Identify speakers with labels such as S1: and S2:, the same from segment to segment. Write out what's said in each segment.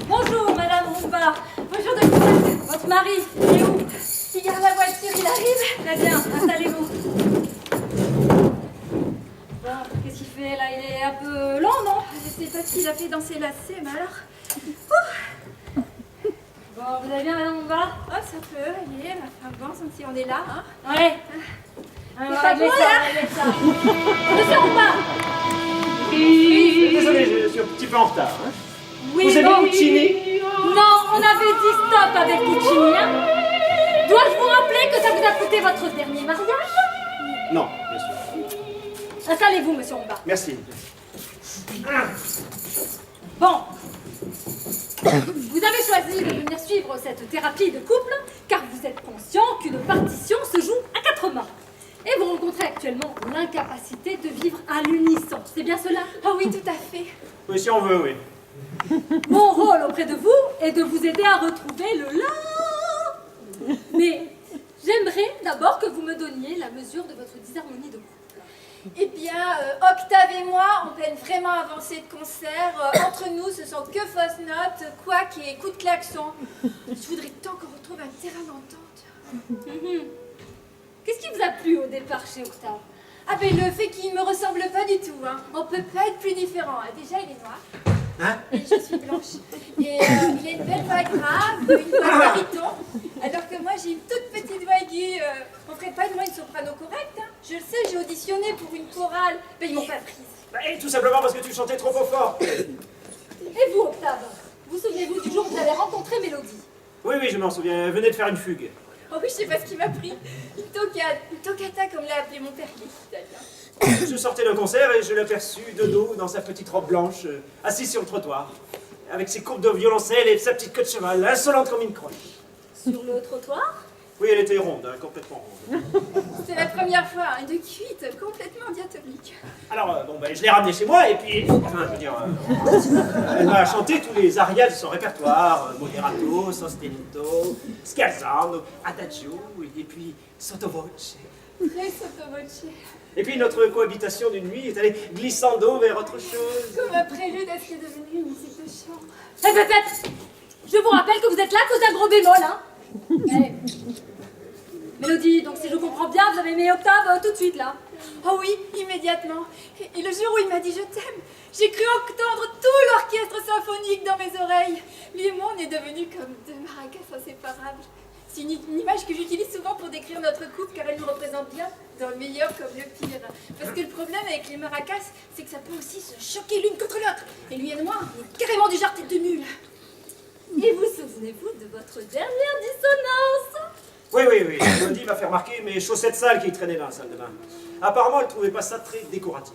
S1: Bonjour, Madame Rumba. Bonjour, docteur. Votre mari, il est où? Il garde la voiture, il arrive. Très bien, installez-vous. Bon, qu'est-ce qu'il fait là? Il est un peu lent, non?
S2: Je sais pas ce qu'il a fait dans ses lacets, mais alors...
S1: Bon, vous allez bien, Madame Rumba?
S2: Oh, ça peut aller, ma femme pense si on est là, hein.
S1: Ouais. On va régler ça, on va régler ça. Monsieur Rumba!
S3: Désolé, je suis un petit peu en retard. Hein.
S1: Oui,
S3: Vous avez
S1: bon.
S3: Puccini?
S1: Non, on avait dit stop avec Puccini, hein. Dois-je vous rappeler que ça vous a coûté votre dernier mariage?
S3: Non, bien sûr.
S1: Installez-vous, Monsieur Rumba.
S3: Merci.
S1: Bon. Vous avez choisi de venir suivre cette thérapie de couple car vous êtes conscient qu'une partition se joue à 4 mains. Et vous rencontrez actuellement l'incapacité de vivre à l'unisson. C'est bien cela?
S2: Ah oui, tout à fait.
S3: Oui, si on veut, oui.
S1: Mon rôle auprès de vous est de vous aider à retrouver le lien. Mais j'aimerais d'abord que vous me donniez la mesure de votre disharmonie de couple.
S2: Eh bien, Octave et moi, on peine vraiment à avancer de concert. Entre nous, ce sont que fausses notes, couacs et coups de klaxon. Je voudrais tant qu'on retrouve un terrain d'entente.
S1: Qu'est-ce qui vous a plu au départ chez Octave?
S2: Ah ben le fait qu'il me ressemble pas du tout, hein. On peut pas être plus différent. Déjà, il est noir.
S3: Hein?
S2: Et je suis blanche. Et il a une belle voix grave, une voix bariton. Alors que moi, j'ai une toute petite voix aiguë. On ferait pas de moi une soprano correcte, hein. Je le sais, j'ai auditionné pour une chorale. Mais ils m'ont pas prise.
S3: Et tout simplement parce que tu chantais trop fort.
S1: Et vous, Octave? Vous souvenez-vous du jour où vous avez rencontré Mélodie?
S3: Oui, je m'en souviens. Elle venait de faire une fugue.
S2: Oh oui, je sais pas ce qu'il m'a pris. Une toccata, comme l'a appelé mon père, qui est italien.
S3: Je sortais d'un concert et je l'ai aperçue de dos dans sa petite robe blanche, assise sur le trottoir, avec ses courbes de violoncelle et sa petite queue de cheval, insolente comme une croche.
S1: Sur le trottoir?
S3: Oui, elle était ronde, hein, complètement ronde.
S2: C'est la première fois, hein, une cuite complètement diatonique.
S3: Alors, je l'ai ramenée chez moi et puis, enfin, je veux dire, elle m'a chanté tous les arias de son répertoire, moderato, sostenuto, scherzando, adagio, et puis sottovoce.
S2: Très sottovoce.
S3: Et puis notre cohabitation d'une nuit est allée glissando vers autre chose.
S2: Comme un prélude à ce qui est devenu une musique de chant.
S1: Je vous rappelle que vous êtes là à cause d'un gros bémol, hein. Mélodie, donc si je comprends bien, vous avez aimé Octave tout de suite, là.
S2: Oh oui, immédiatement. Et le jour où il m'a dit « je t'aime », j'ai cru entendre tout l'orchestre symphonique dans mes oreilles. Lui et moi, on est devenus comme deux maracas inséparables. C'est une image que j'utilise souvent pour décrire notre couple car elle nous représente bien dans le meilleur comme le pire. Parce que le problème avec les maracas, c'est que ça peut aussi se choquer l'une contre l'autre. Et lui et moi, on est carrément du genre tête de nul.
S1: Et vous souvenez-vous de votre dernière dissonance?
S3: Oui. Mélodie m'a fait remarquer mes chaussettes sales qui traînaient dans la salle de bain. Apparemment, elle ne trouvait pas ça très décoratif.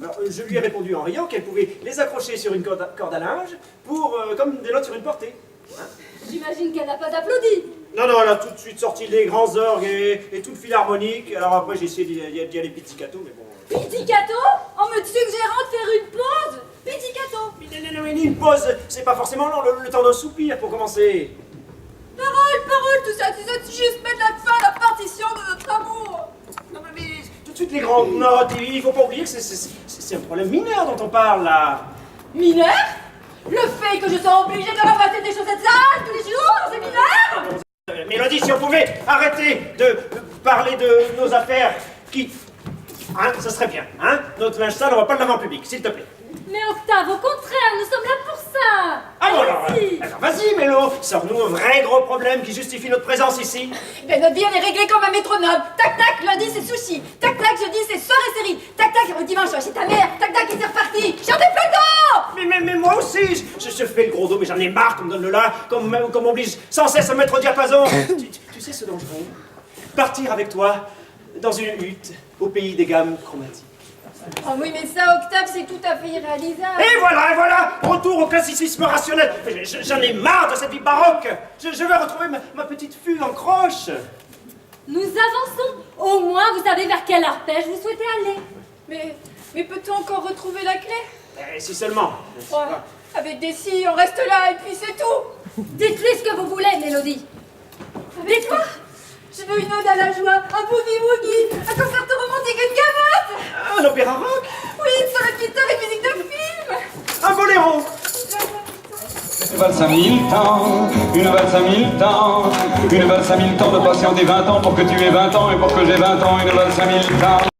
S3: Alors, je lui ai répondu en riant qu'elle pouvait les accrocher sur une corde à linge pour, comme des notes sur une portée. Hein?
S1: J'imagine qu'elle n'a pas applaudi.
S3: Non, elle a tout de suite sorti les grands orgues et tout le philharmonique. Alors après, j'ai essayé d'y aller pizzicato, mais bon...
S1: Pizzicato? En me suggérant de faire une pause? Pizzicato?
S3: Mais ni une pause, c'est pas forcément le temps d'un soupir pour commencer.
S2: Parole, tout ça, c'est juste mettre la fin à la partition de notre amour.
S3: Non, mais tout de suite les grandes notes, il faut pas oublier que c'est un problème mineur dont on parle là.
S2: Mineur? Le fait que je sois obligée de ramasser des chaussettes sales tous les jours, c'est mineur?
S3: Mélodie, si on pouvait arrêter de parler de nos affaires qui... Hein, ça serait bien, hein? Notre linge sale, on va pas le laver en public, s'il te plaît.
S1: Mais Octave, au contraire, nous sommes là pour ça.
S3: Alors
S1: Allez-y.
S3: vas-y, Mélo, sors-nous un vrai gros problème qui justifie notre présence ici.
S2: Ben notre vie elle est réglée comme un métronome. Tac tac, lundi c'est sushi. Tac tac, jeudi c'est soirée série. Tac tac, dimanche chez ta mère. Tac tac et c'est reparti. J'en ai plein le dos.
S3: Mais moi aussi, je fais le gros dos, mais j'en ai marre qu'on me donne le là, qu'on m'oblige sans cesse à me mettre au diapason. tu sais ce dont je rêve? Partir avec toi dans une hutte au pays des gammes chromatiques.
S2: Oh oui, mais ça, Octave, c'est tout à fait irréalisable.
S3: Et voilà, retour au classicisme rationnel. J'en ai marre de cette vie baroque. Je veux retrouver ma petite fugue en croche.
S1: Nous avançons. Au moins, vous savez vers quel arpège vous souhaitez aller.
S2: Mais peut-on encore retrouver la clé?
S3: Si seulement.
S2: Ouais, avec des si, on reste là et puis c'est tout.
S1: Dites-lui ce que vous voulez, Mélodie.
S2: Dites-moi. Je veux une ode à la joie, un boogie-woogie, un concerto romantique, une gavotte.
S3: Un opéra rock?
S2: Oui, sur le guitare et musique de film.
S3: Un boléro?
S4: Une valse à 1000 temps, une valse à 1000 temps, une valse à 1000 temps de patienter 20 ans pour que tu aies 20 ans et pour que j'ai 20 ans, une valse à 1000 temps.